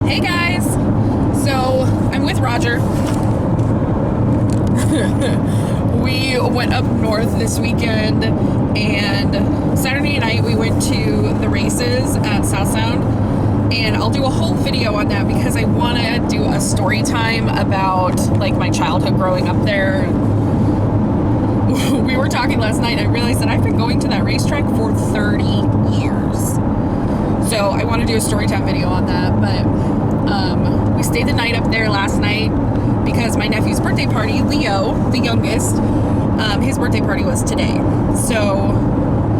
Hey guys, so I'm with Roger. We went up north this weekend, and Saturday night we went to the races at South Sound, and I'll do a whole video on that because I want to do a story time about like my childhood growing up there. We were talking last night, I realized that I've been going to that racetrack for 30 years. So I want to do a story time video on that, but we stayed the night up there last night because my nephew's birthday party, Leo, the youngest, his birthday party was today. So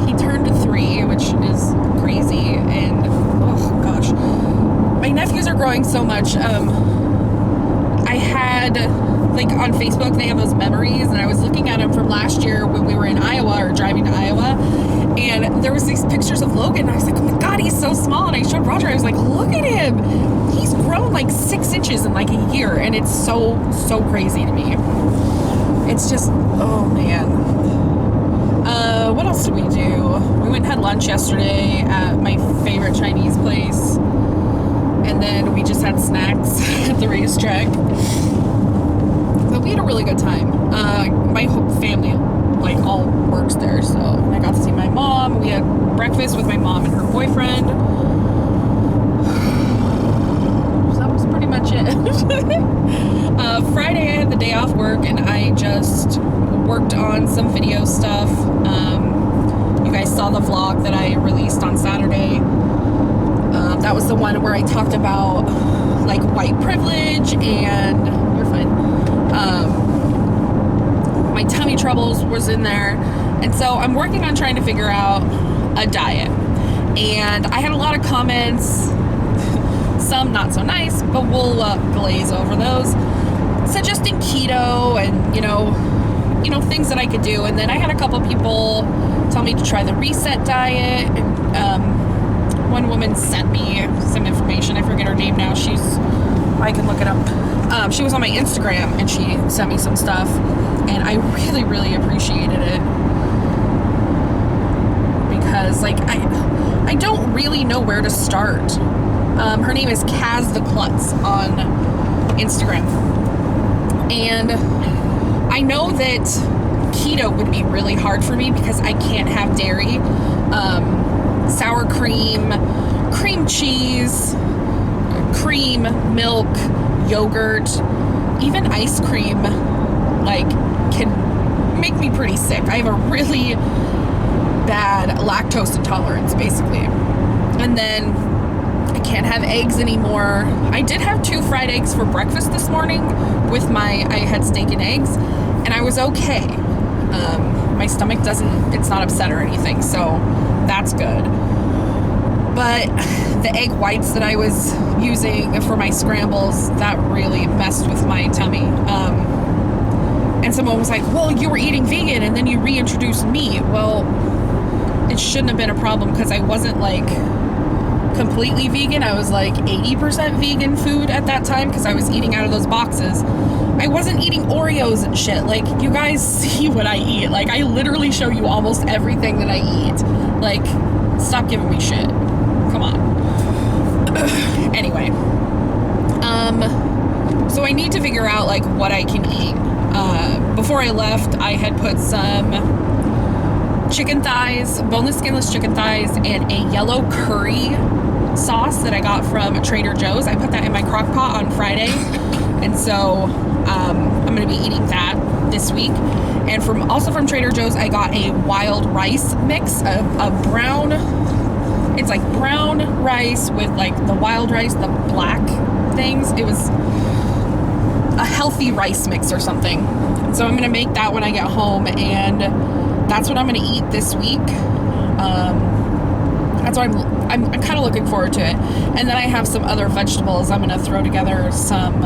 he turned 3, which is crazy, and oh gosh, my nephews are growing so much. I had, like, on Facebook, they have those memories, and I was looking at them from last year when we were in Iowa, or driving to Iowa, and there was these pictures of Logan, and I was like, oh my god, he's so small, and I showed Roger, I was like, look at him, he's grown like 6 inches in like a year, and it's so crazy to me. It's just, oh man. What else did we do? We went and had lunch yesterday at my favorite Chinese place, and then we just had snacks at the racetrack. But we had a really good time. My whole family, like, all works there, so I got to see my mom. We had breakfast with my mom and her boyfriend. So that was pretty much it. Friday I had the day off work, and I just worked on some video stuff. You guys saw the vlog that I released on Saturday. That was the one where I talked about, like, white privilege, and you're fine. My tummy troubles was in there, and so I'm working on trying to figure out a diet. And I had a lot of comments, some not so nice, but we'll glaze over those, suggesting keto and you know things that I could do. And then I had a couple people tell me to try the reset diet, and one woman sent me some information. I forget her name now. I can look it up. She was on my Instagram, and she sent me some stuff, and I really appreciated it, because, like, I don't really know where to start. Her name is Kaz the Klutz on Instagram, and I know that keto would be really hard for me because I can't have dairy, sour cream, cream cheese, cream, milk, yogurt, even ice cream, like, can make me pretty sick. I have a really bad lactose intolerance, basically. And then I can't have eggs anymore. I did have 2 fried eggs for breakfast this morning with I had steak and eggs, and I was okay. My stomach it's not upset or anything, so that's good. But the egg whites that I was using for my scrambles, that really messed with my tummy. And someone was like, well, you were eating vegan and then you reintroduced meat. Well, it shouldn't have been a problem because I wasn't, like, completely vegan. I was like 80% vegan food at that time because I was eating out of those boxes. I wasn't eating Oreos and shit. Like, you guys see what I eat. Like, I literally show you almost everything that I eat. Like, stop giving me shit. Come on. Anyway, so I need to figure out, like, what I can eat. Before I left, I had put some chicken thighs, boneless, skinless chicken thighs, and a yellow curry sauce that I got from Trader Joe's. I put that in my crock pot on Friday, and so I'm going to be eating that this week. And also from Trader Joe's, I got a wild rice mix, of brown. It's like brown rice with, like, the wild rice, the black things. It was a healthy rice mix or something. So I'm going to make that when I get home, and that's what I'm going to eat this week. That's what I'm kind of looking forward to it. And then I have some other vegetables. I'm going to throw together some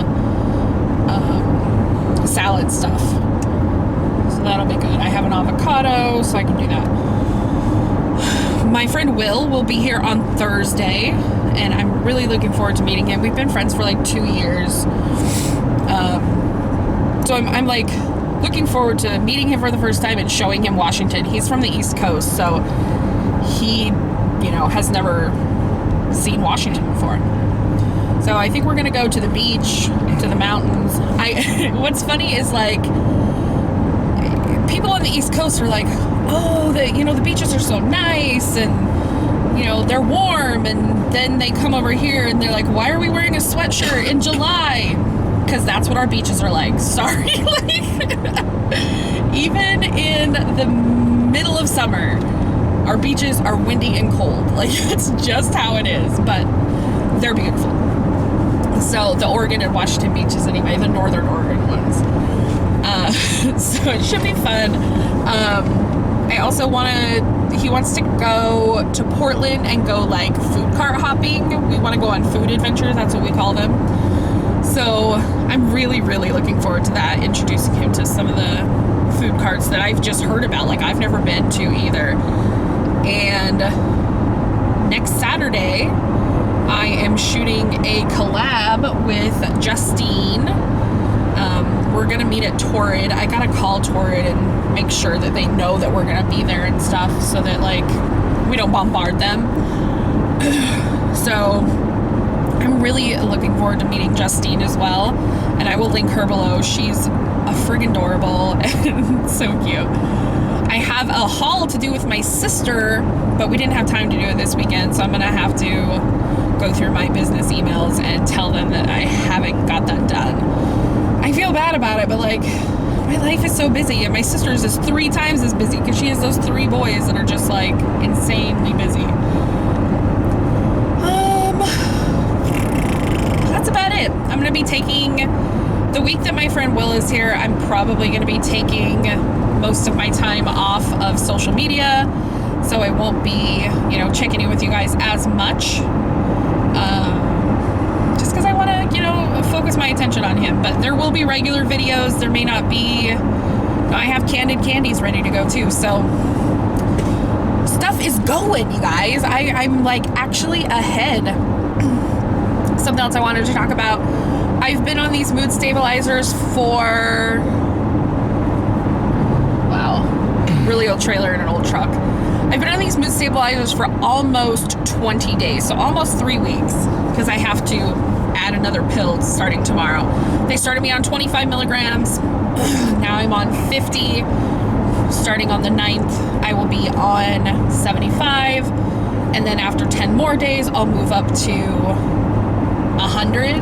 salad stuff. So that'll be good. I have an avocado, so I can do that. My friend Will be here on Thursday, and I'm really looking forward to meeting him. We've been friends for like 2 years. So I'm like looking forward to meeting him for the first time and showing him Washington. He's from the East Coast, so he, has never seen Washington before. So I think we're gonna go to the beach, to the mountains. What's funny is like, people on the East Coast are like, oh, the beaches are so nice and, they're warm. And then they come over here and they're like, why are we wearing a sweatshirt in July? Because that's what our beaches are like. Sorry. Even in the middle of summer, our beaches are windy and cold. It's just how it is, but they're beautiful. So the Oregon and Washington beaches anyway, the northern Oregon ones. So it should be fun. He wants to go to Portland and go food cart hopping. We want to go on food adventures, that's what we call them. So I'm really, really looking forward to that, introducing him to some of the food carts that I've just heard about, I've never been to either. And next Saturday, I am shooting a collab with Justine. We're gonna meet at Torrid. I gotta call Torrid and make sure that they know that we're gonna be there and stuff, so that we don't bombard them. So I'm really looking forward to meeting Justine as well, and I will link her below. She's a friggin' adorable and so cute. I have a haul to do with my sister, but we didn't have time to do it this weekend, so I'm gonna have to go through my business emails and tell them that I haven't got that done. I feel bad about it, but my life is so busy, and my sister's is 3 times as busy because she has those 3 boys that are just insanely busy. That's about it. I'm gonna be taking the week that my friend Will is here. I'm probably gonna be taking most of my time off of social media, so I won't be, checking in with you guys as much. Just because I want to, focus my attention on him. But there will be regular videos. There may not be. I have candid candies ready to go too. So stuff is going, you guys. I'm actually ahead. Something else I wanted to talk about. I've been on these mood stabilizers for, really old trailer and an old truck. I've been on these mood stabilizers for almost 20 days, so almost 3 weeks, because I have to add another pill starting tomorrow. They started me on 25 milligrams. Now I'm on 50. Starting on the 9th, I will be on 75. And then after 10 more days, I'll move up to 100.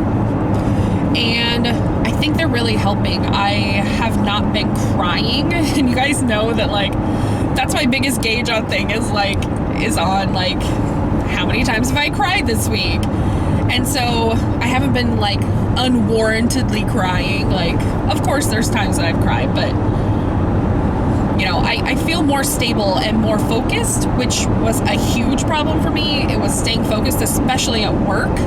And I think they're really helping. I have not been crying. And you guys know that, that's my biggest gauge on thing is on how many times have I cried this week? And so I haven't been unwarrantedly crying. Of course there's times that I've cried, but I feel more stable and more focused, which was a huge problem for me. It was staying focused, especially at work.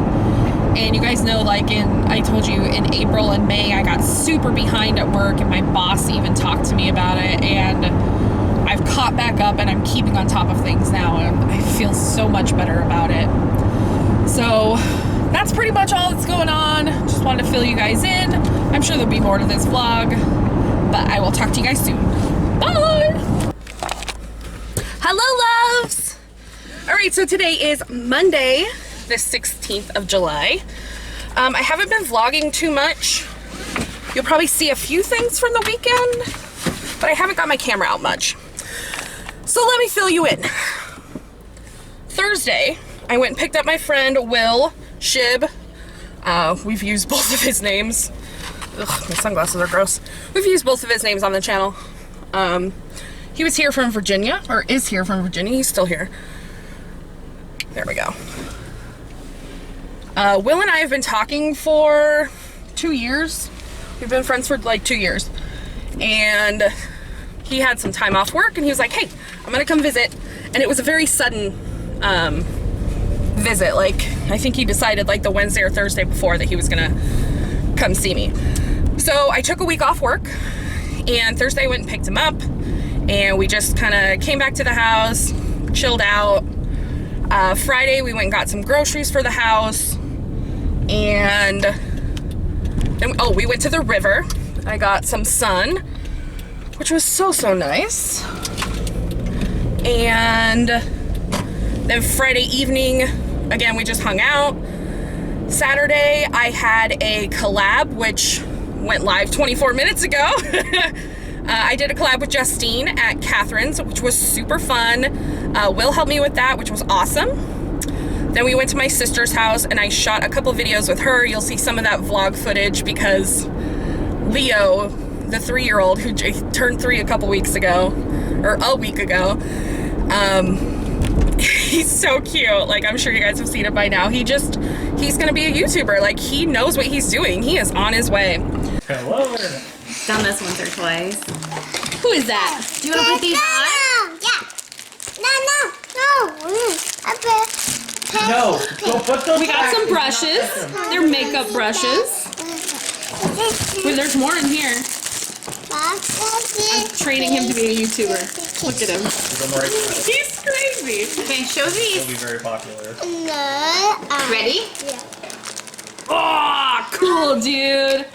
And you guys know, I told you in April and May, I got super behind at work, and my boss even talked to me about it, and I've caught back up and I'm keeping on top of things now, and I feel so much better about it. So that's pretty much all that's going on. Just wanted to fill you guys in. I'm sure there'll be more to this vlog, but I will talk to you guys soon. Bye! Hello, loves! Alright, so today is Monday, the 16th of July. I haven't been vlogging too much. You'll probably see a few things from the weekend, but I haven't got my camera out much. So let me fill you in. Thursday, I went and picked up my friend Will Shib. We've used both of his names. Ugh, my sunglasses are gross. We've used both of his names on the channel. He was here from Virginia, or is here from Virginia. He's still here. There we go. Will and I have been talking for 2 years. We've been friends for 2 years. And he had some time off work, and he was like, hey, I'm gonna come visit. And it was a very sudden visit. I think he decided the Wednesday or Thursday before that he was gonna come see me. So I took a week off work, and Thursday I went and picked him up, and we just kind of came back to the house, chilled out. Friday we went and got some groceries for the house, and then we went to the river. I got some sun, which was so nice. And then Friday evening, again, we just hung out. Saturday, I had a collab, which went live 24 minutes ago. I did a collab with Justine at Catherine's, which was super fun. Will helped me with that, which was awesome. Then we went to my sister's house and I shot a couple videos with her. You'll see some of that vlog footage because Leo, the 3-year-old who turned 3 a couple weeks ago, or a week ago, he's so cute. Like, I'm sure you guys have seen it by now. He's gonna be a YouTuber. Like, he knows what he's doing. He is on his way. Hello. Done this once or twice. Who is that? Do you want to put these on? No, go put those We got back. some brushes. They're makeup brushes. Wait, there's more in here. I'm training him to be a YouTuber. Look at him. He's crazy. Okay, show It'll these. be very popular. Ready? Oh, cool, dude.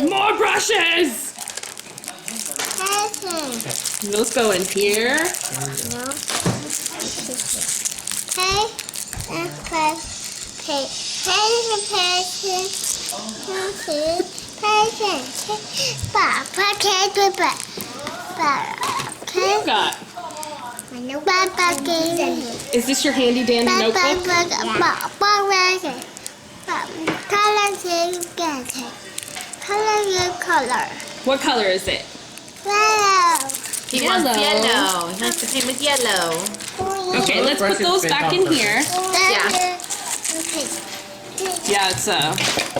More brushes. Those go in here. What do you got? Is this your handy dandy notebook? What color is it? He wants yellow. He wants to paint with yellow. Okay, let's put those back in here. Yeah. Yeah, it's a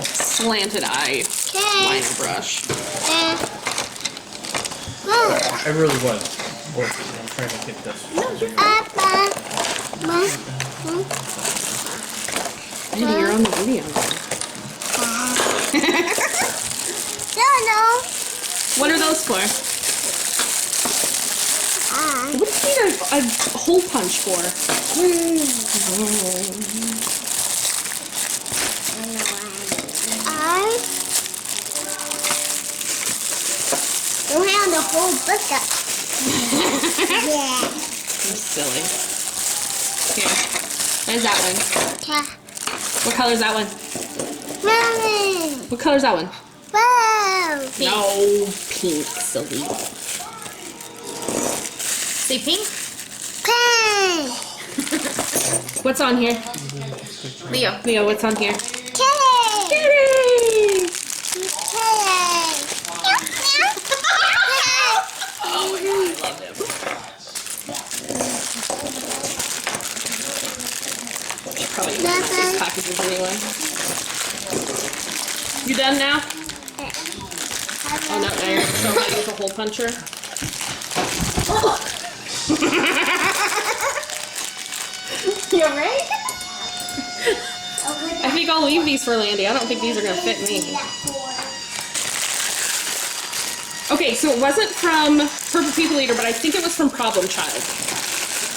slanted eye liner brush. I really was working. I'm trying to get this. Andy, you're on the video. What are those for? What do you need a hole punch for? Around the whole bucket. You're silly. Here. There's that one. What color is that one? What color is that one? Pink. No, pink, silly. See pink? What's on here? Leo. Leo, what's on here? Probably gonna use these packages anyway. You done now? Oh, no, now you're showing how to use a hole puncher. You alright? I think I'll leave these for Landy. I don't think these are gonna fit me. Okay, so it wasn't from Purple People Eater, but I think it was from Problem Child.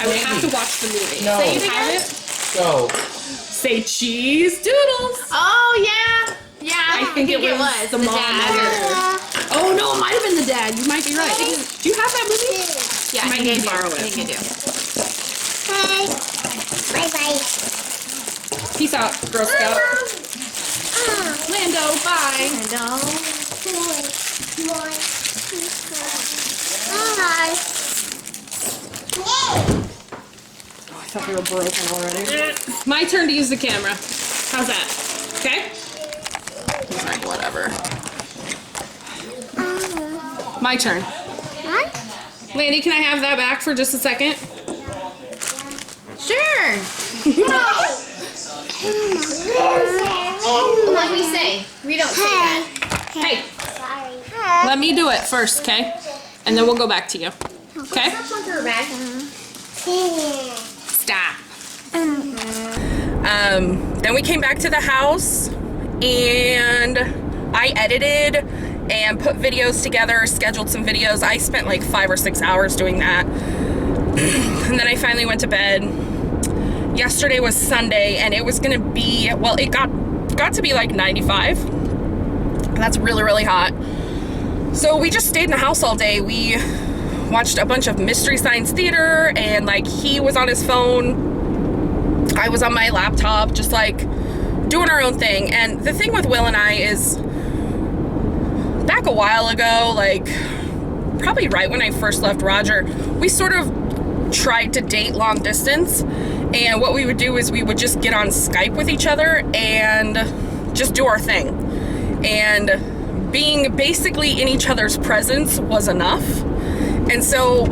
I would have to watch the movie. No. Say it again. Go. Say cheese doodles. Oh, yeah. Yeah, I think it was the mom dad. Oh no, it might have been the dad. You might be right. Do you have that movie? Yeah, I might need to borrow it. I think I do. Bye. Peace out, Girl Scout. Lando, bye. Oh, I thought they were broken already. My turn to use the camera. How's that? Okay? He's like, whatever. My turn. Landy, can I have that back for just a second? Sure. What do we say? We don't say that. Hey, let me do it first, okay? And then we'll go back to you. Okay? Stop her bag. Stop. Then we came back to the house and I edited and put videos together, scheduled some videos. I spent like 5 or 6 hours doing that. And then I finally went to bed. Yesterday was Sunday and it was gonna be, well, it got to be like 95. That's really, really hot. So we just stayed in the house all day. We watched a bunch of Mystery Science Theater, and like he was on his phone, I was on my laptop, just like doing our own thing. And the thing with Will and I is, back a while ago, like probably right when I first left Roger, we sort of tried to date long distance. And what we would do is we would just get on Skype with each other and just do our thing. And being basically in each other's presence was enough. And so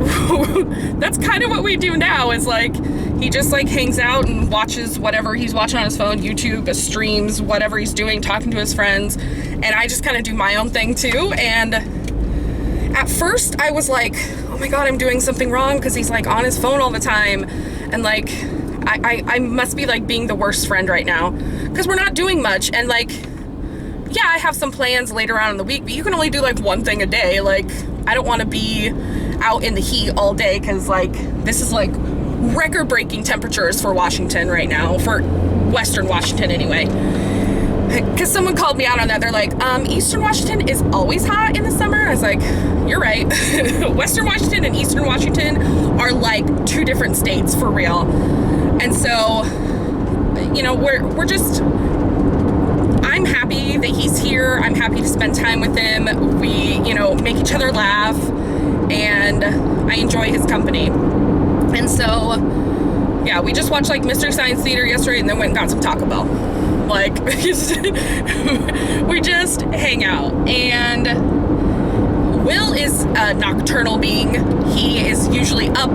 that's kind of what we do now, is like he just like hangs out and watches whatever he's watching on his phone, YouTube, streams, whatever he's doing, talking to his friends. And I just kind of do my own thing too. And at first I was like, oh my God, I'm doing something wrong, because he's like on his phone all the time. And like, I must be like being the worst friend right now, because we're not doing much. And like, yeah, I have some plans later on in the week, but you can only do like one thing a day. Like, I don't want to be out in the heat all day, because like this is like record-breaking temperatures for Washington right now, for Western Washington anyway. Because someone called me out on that. They're like, Eastern Washington is always hot in the summer. I was like, you're right. Western Washington and Eastern Washington are like two different states for real. And so, you know, we're just, I'm happy that he's here. I'm happy to spend time with him. We, you know, make each other laugh, and I enjoy his company. And so, yeah, we just watched like Mystery Science Theater yesterday, and then went and got some Taco Bell. Like, we just hang out. And Will is a nocturnal being. He is usually up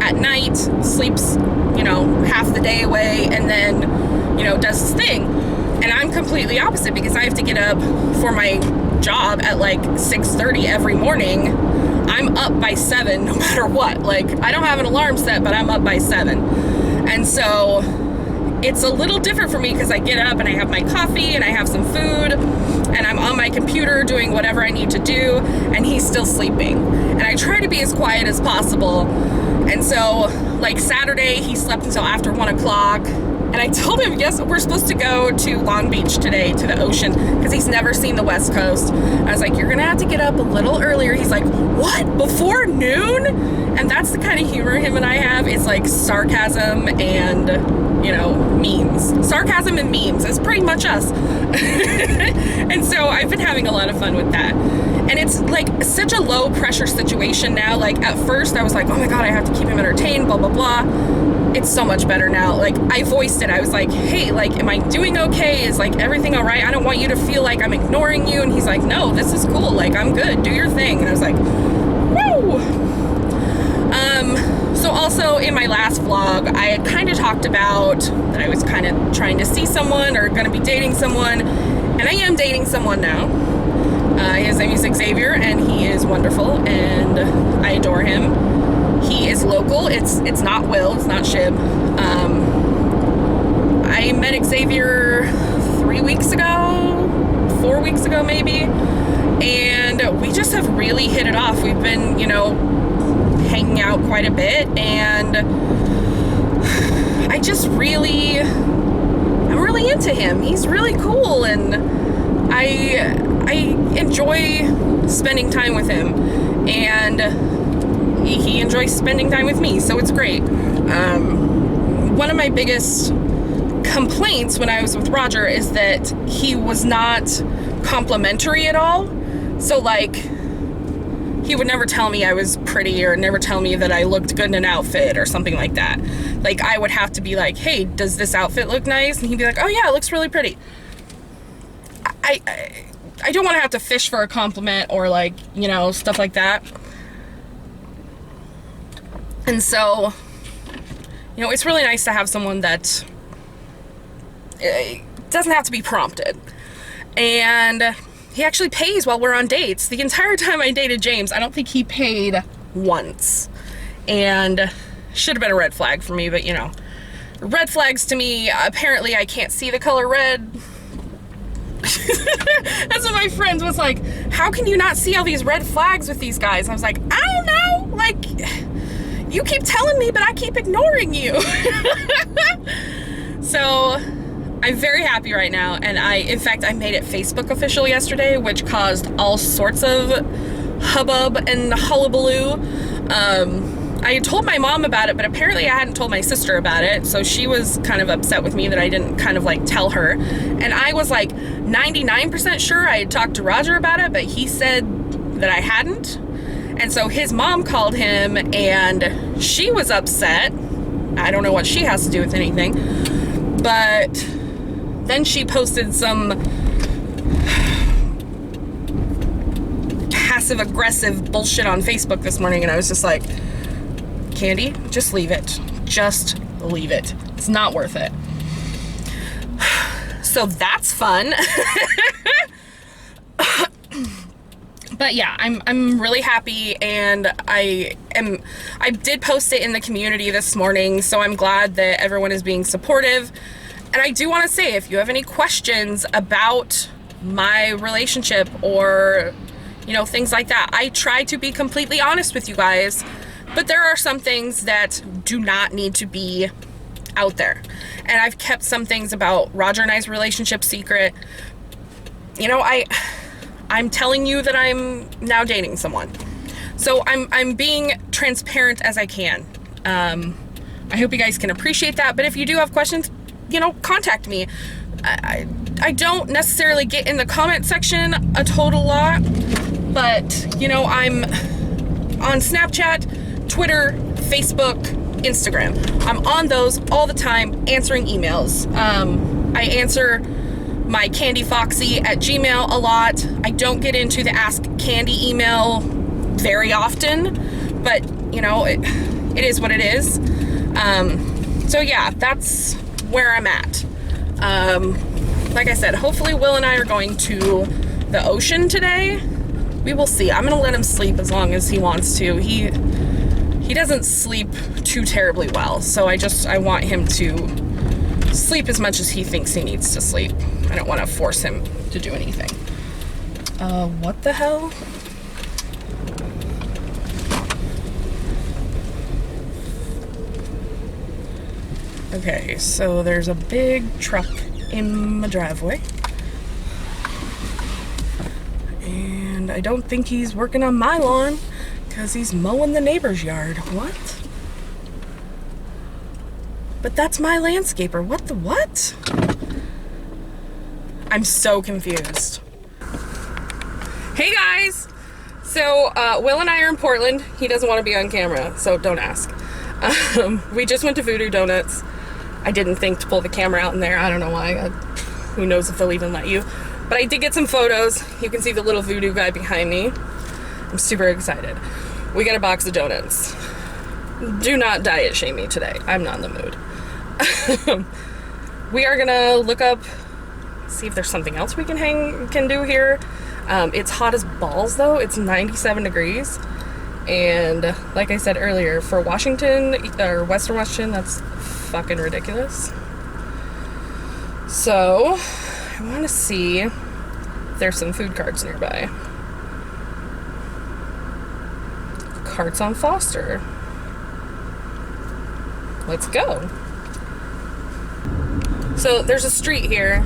at night, sleeps, you know, half the day away, and then, you know, does his thing. And I'm completely opposite, because I have to get up for my job at like 6:30 every morning. I'm up by 7 no matter what. Like, I don't have an alarm set, but I'm up by 7. And so it's a little different for me, because I get up and I have my coffee and I have some food and I'm on my computer doing whatever I need to do, and he's still sleeping. And I try to be as quiet as possible. And so like Saturday, he slept until after 1 o'clock. And I told him, yes, we're supposed to go to Long Beach today, to the ocean, because he's never seen the West Coast. I was like, you're gonna have to get up a little earlier. He's like, what, before noon? And that's the kind of humor him and I have. It's like sarcasm and, you know, memes. Sarcasm and memes is pretty much us. And so I've been having a lot of fun with that. And it's like such a low pressure situation now. Like at first I was like, oh my God, I have to keep him entertained, blah, blah, blah. It's so much better now. Like, I voiced it. I was like, hey, like, am I doing okay? Is like everything all right? I don't want you to feel like I'm ignoring you. And he's like, no, this is cool. Like, I'm good. Do your thing. And I was like, woo! So also in my last vlog, I had kind of talked about that I was kind of trying to see someone or going to be dating someone. And I am dating someone now. His name is Xavier, and he is wonderful, and I adore him. He is local. It's not Will. It's not Shib. I met Xavier 3 weeks ago, 4 weeks ago maybe, and we just have really hit it off. We've been, you know, hanging out quite a bit, and I'm really into him. He's really cool, and I enjoy spending time with him, and he enjoys spending time with me, so it's great. One of my biggest complaints when I was with Roger is that he was not complimentary at all. So like, he would never tell me I was pretty, or never tell me that I looked good in an outfit or something like that. Like, I would have to be like, hey, does this outfit look nice? And he'd be like, oh yeah, it looks really pretty. I don't want to have to fish for a compliment or like, you know, stuff like that. And so, you know, it's really nice to have someone that doesn't have to be prompted. And he actually pays while we're on dates. The entire time I dated James, I don't think he paid once. And should have been a red flag for me, but you know, red flags to me, apparently I can't see the color red. That's what my friend was like, how can you not see all these red flags with these guys? I was like, I don't know, like, you keep telling me, but I keep ignoring you. So I'm very happy right now, and in fact, I made it Facebook official yesterday, which caused all sorts of hubbub and hullabaloo. I had told my mom about it, but apparently I hadn't told my sister about it, so she was kind of upset with me that I didn't kind of like tell her. And I was like 99% sure I had talked to Roger about it, but he said that I hadn't. And so his mom called him, and she was upset. I don't know what she has to do with anything, but then she posted some passive-aggressive bullshit on Facebook this morning, and I was just like, Candy, just leave it. Just leave it. It's not worth it. So that's fun. But yeah, I'm really happy, and I did post it in the community this morning, so I'm glad that everyone is being supportive. And I do want to say, if you have any questions about my relationship or, you know, things like that, I try to be completely honest with you guys. But there are some things that do not need to be out there. And I've kept some things about Roger and I's relationship secret. You know, I'm telling you that I'm now dating someone. So I'm being transparent as I can. I hope you guys can appreciate that. But if you do have questions, you know, contact me. I don't necessarily get in the comment section a total lot. But, you know, I'm on Snapchat, Twitter, Facebook, Instagram. I'm on those all the time, answering emails. I answer my KandyFoxy@gmail a lot. I don't get into the Ask Candy email very often, but you know, it is what it is. So yeah, that's where I'm at. Like I said, hopefully Will and I are going to the ocean today. We will see. I'm gonna let him sleep as long as he wants to. He doesn't sleep too terribly well, so I want him to sleep as much as he thinks he needs to sleep. I don't want to force him to do anything. What the hell? Okay, so there's a big truck in my driveway. And I don't think he's working on my lawn, because he's mowing the neighbor's yard. What? But that's my landscaper. What the what? I'm so confused. Hey guys! So, Will and I are in Portland. He doesn't want to be on camera, so don't ask. We just went to Voodoo Donuts. I didn't think to pull the camera out in there. I don't know why. Who knows if they'll even let you. But I did get some photos. You can see the little voodoo guy behind me. I'm super excited. We got a box of donuts. Do not diet shame me today. I'm not in the mood. We are gonna look up, see if there's something else we can do here. It's hot as balls though. It's 97 degrees. And like I said earlier, for Washington, or Western Washington, that's fucking ridiculous. So, I want to see if there's some food carts nearby. Carts on Foster. Let's go. So there's a street here,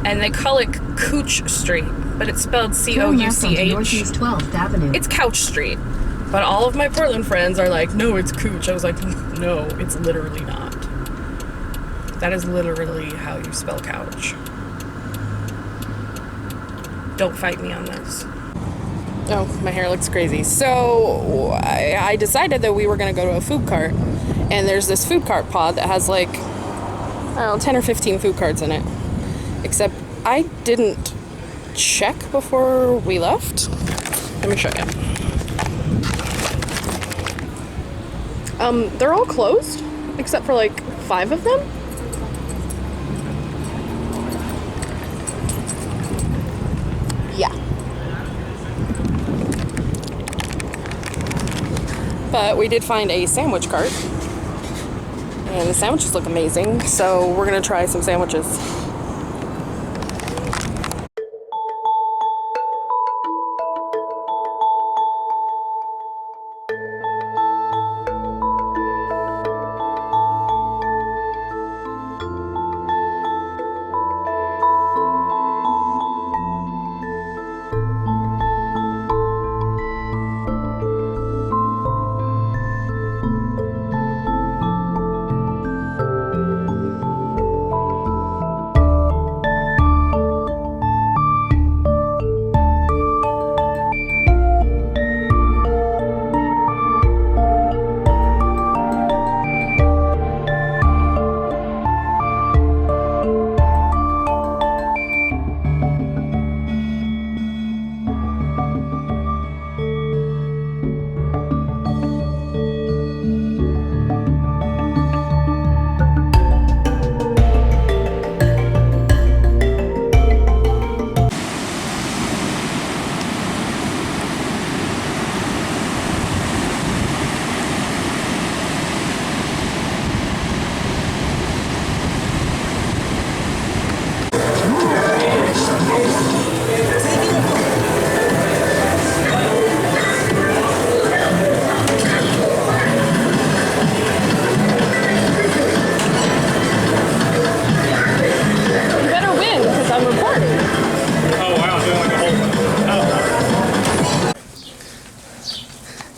and they call it Couch Street, but it's spelled C-O-U-C-H. Northeast 12th Avenue. It's Couch Street, but all of my Portland friends are like, no, it's Couch. I was like, no, it's literally not. That is literally how you spell couch. Don't fight me on this. Oh, my hair looks crazy. So I decided that we were going to go to a food cart, and there's this food cart pod that has like, I don't know, 10 or 15 food carts in it. Except I didn't check before we left. Let me show you. They're all closed, except for like 5 of them. Yeah. But we did find a sandwich cart, and the sandwiches look amazing, so we're gonna try some sandwiches.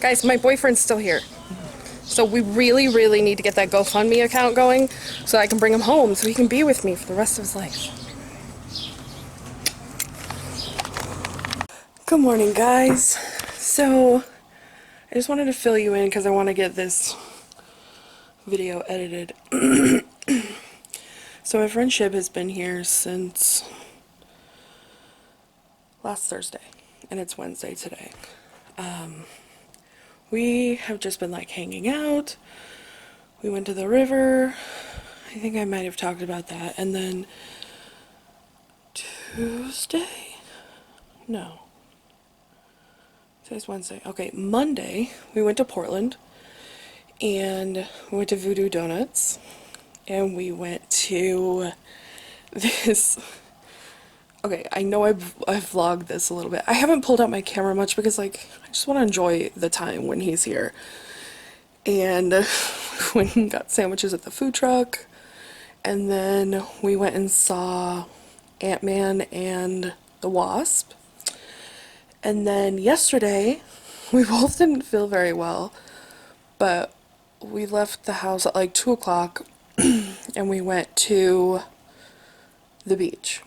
Guys, my boyfriend's still here. So we really, really need to get that GoFundMe account going so I can bring him home so he can be with me for the rest of his life. Good morning, guys. So I just wanted to fill you in because I want to get this video edited. So my friendship has been here since last Thursday, and it's Wednesday today. We have just been like hanging out. We went to the river. I think I might have talked about that. And then Tuesday? No. Today's Wednesday. Okay, Monday we went to Portland and we went to Voodoo Donuts and we went to this. Okay, I know I've vlogged this a little bit. I haven't pulled out my camera much because, like, I just want to enjoy the time when he's here. And when we got sandwiches at the food truck, and then we went and saw Ant-Man and the Wasp. And then yesterday, we both didn't feel very well, but we left the house at like 2 o'clock and we went to the beach.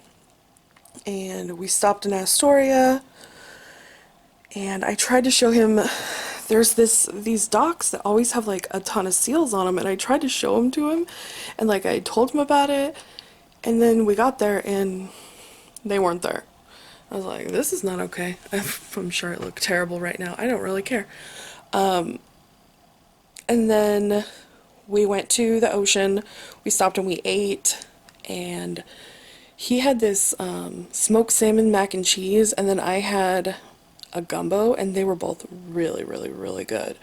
And we stopped in Astoria, and I tried to show him, there's these docks that always have like a ton of seals on them, and I tried to show them to him, and like I told him about it, and then we got there and they weren't there. I was like, this is not okay. I'm sure it looked terrible right now. I don't really care. And then we went to the ocean, we stopped and we ate, and he had this smoked salmon mac and cheese, and then I had a gumbo, and they were both really, really, really good.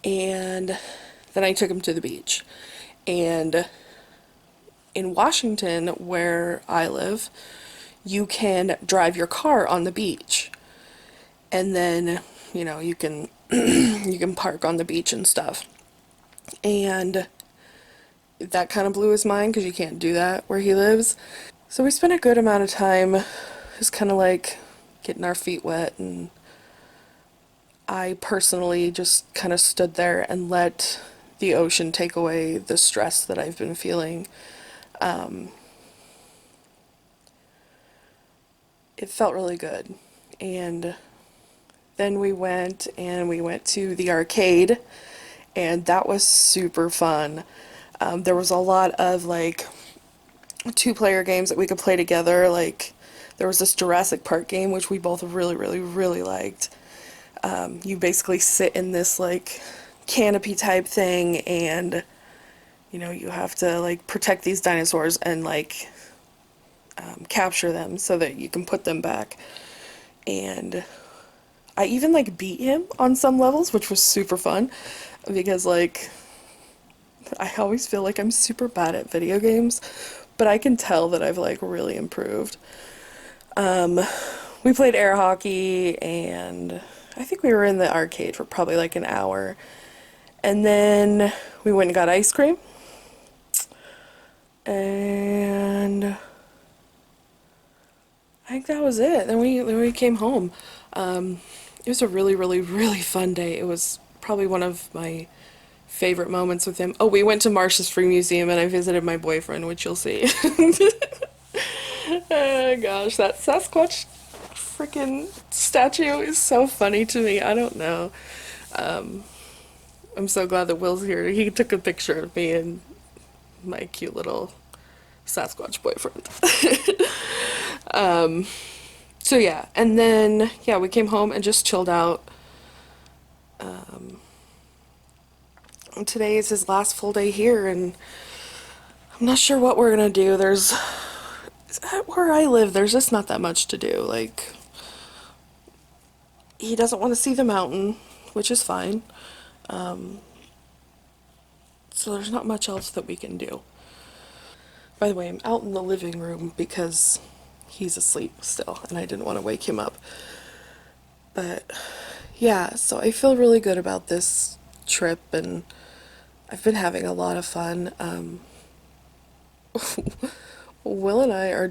And then I took him to the beach. And in Washington, where I live, you can drive your car on the beach. And then, you know, you can you can park on the beach and stuff. And that kind of blew his mind because you can't do that where he lives. So we spent a good amount of time just kind of like getting our feet wet, and I personally just kind of stood there and let the ocean take away the stress that I've been feeling. It felt really good. And then we went to the arcade, and that was super fun. There was a lot of like 2-player games that we could play together. Like there was this Jurassic Park game which we both really, really, really liked. You basically sit in this like canopy type thing, and you know, you have to like protect these dinosaurs and like capture them so that you can put them back. And I even like beat him on some levels, which was super fun because like I always feel like I'm super bad at video games, but I can tell that I've like really improved. We played air hockey, and I think we were in the arcade for probably like an hour. And then we went and got ice cream. And I think that was it. Then we came home. It was a really, really, really fun day. It was probably one of my favorite moments with him. Oh, we went to Marsh's Free Museum and I visited my boyfriend, which you'll see. Oh gosh, that Sasquatch freaking statue is so funny to me. I don't know. I'm so glad that Will's here. He took a picture of me and my cute little Sasquatch boyfriend. So yeah, and then yeah, we came home and just chilled out. Today is his last full day here, and I'm not sure what we're gonna do. Where I live, there's just not that much to do. Like, he doesn't want to see the mountain, which is fine. So there's not much else that we can do. By the way, I'm out in the living room because he's asleep still, and I didn't want to wake him up. But yeah, so I feel really good about this trip, and I've been having a lot of fun. Will and I are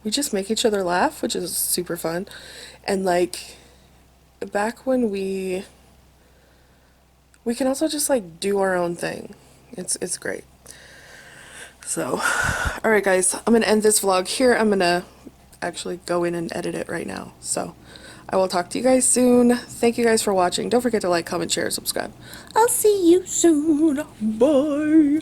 we just make each other laugh, which is super fun. And like, back when we can also just like do our own thing. It's great. So, alright guys, I'm gonna end this vlog here. I'm gonna actually go in and edit it right now. So, I will talk to you guys soon. Thank you guys for watching. Don't forget to like, comment, share, subscribe. I'll see you soon. Bye.